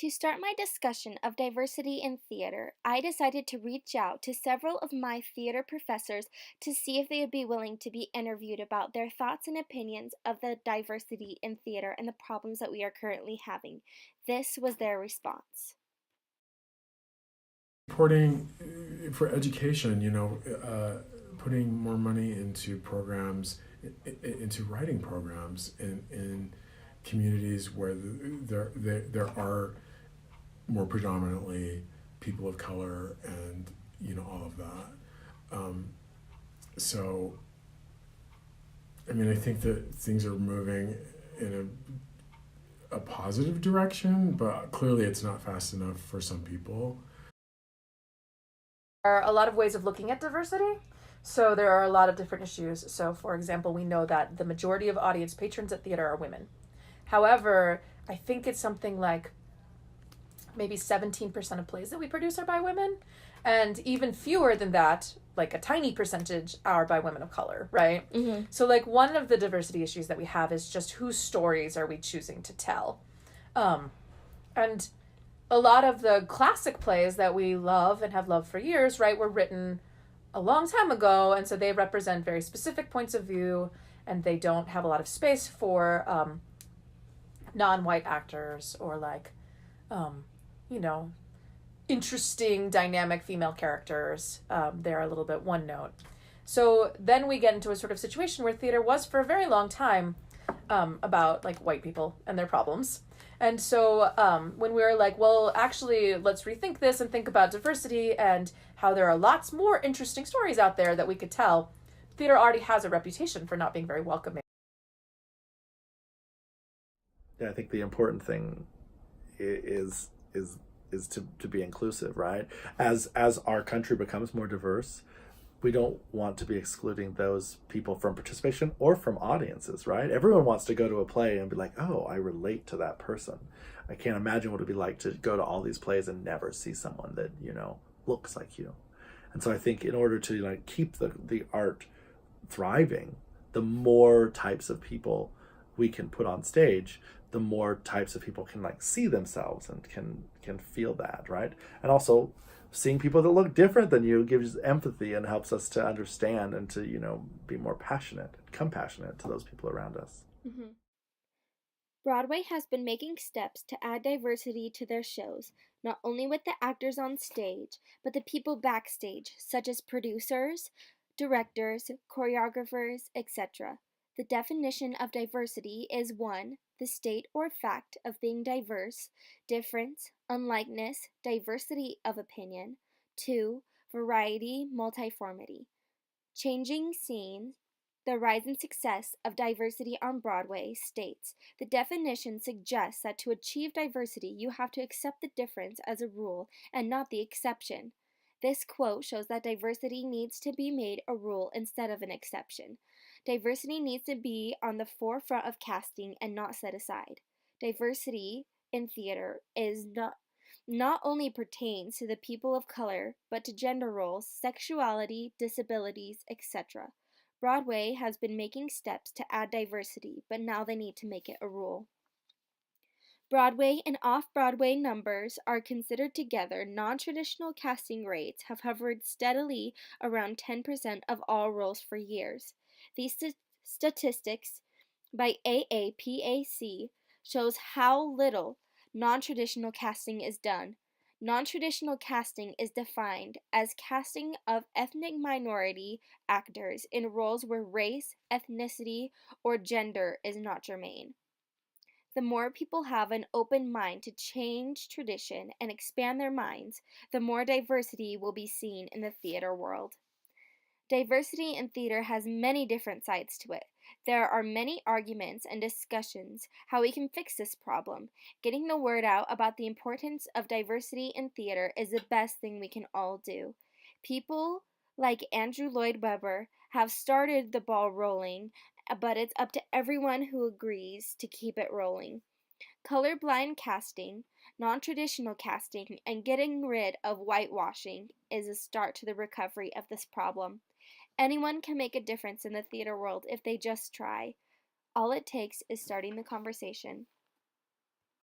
To start my discussion of diversity in theater, I decided to reach out to several of my theater professors to see if they would be willing to be interviewed about their thoughts and opinions of the diversity in theater and the problems that we are currently having. This was their response. Supporting for education, putting more money into programs, into writing programs in communities where there are more predominantly people of color and all of that. So, I mean, I think that things are moving in a positive direction, but clearly it's not fast enough for some people. Are a lot of ways of looking at diversity. So there are a lot of different issues. So, for example, we know that the majority of audience patrons at theater are women. However, I think it's something like maybe 17% of plays that we produce are by women. And even fewer than that, like a tiny percentage, are by women of color, right? Mm-hmm. So, like, one of the diversity issues that we have is just whose stories are we choosing to tell? And a lot of the classic plays that we love and have loved for years, right, were written a long time ago, and so they represent very specific points of view, and they don't have a lot of space for non-white actors or you know, interesting dynamic female characters. They're a little bit one note. So then we get into a sort of situation where theater was for a very long time about like white people and their problems. And so when we were like, well, actually, let's rethink this and think about diversity and how there are lots more interesting stories out there that we could tell, theater already has a reputation for not being very welcoming. Yeah, I think the important thing is to be inclusive, right? As our country becomes more diverse, we don't want to be excluding those people from participation or from audiences, right? Everyone wants to go to a play and be like, oh, I relate to that person. I can't imagine what it'd be like to go to all these plays and never see someone that, looks like you. And so I think in order to keep the art thriving, the more types of people we can put on stage, the more types of people can see themselves and can feel that, right? And also seeing people that look different than you gives empathy and helps us to understand and to be more passionate, compassionate to those people around us. Mm-hmm. Broadway has been making steps to add diversity to their shows, not only with the actors on stage, but the people backstage, such as producers, directors, choreographers, etc. The definition of diversity is 1. The state or fact of being diverse, difference, unlikeness, diversity of opinion. 2. Variety, multiformity. Changing Scenes, The Rise and Success of Diversity on Broadway states, the definition suggests that to achieve diversity, you have to accept the difference as a rule and not the exception. This quote shows that diversity needs to be made a rule instead of an exception. Diversity needs to be on the forefront of casting and not set aside. Diversity in theater is not only pertains to the people of color, but to gender roles, sexuality, disabilities, etc. Broadway has been making steps to add diversity, but now they need to make it a rule. Broadway and off-Broadway numbers are considered together. Non-traditional casting rates have hovered steadily around 10% of all roles for years. These statistics by AAPAC shows how little non-traditional casting is done. Non-traditional casting is defined as casting of ethnic minority actors in roles where race, ethnicity, or gender is not germane. The more people have an open mind to change tradition and expand their minds, the more diversity will be seen in the theater world. Diversity in theater has many different sides to it. There are many arguments and discussions how we can fix this problem. Getting the word out about the importance of diversity in theater is the best thing we can all do. People like Andrew Lloyd Webber have started the ball rolling, but it's up to everyone who agrees to keep it rolling. Colorblind casting, non-traditional casting, and getting rid of whitewashing is a start to the recovery of this problem. Anyone can make a difference in the theater world if they just try. All it takes is starting the conversation.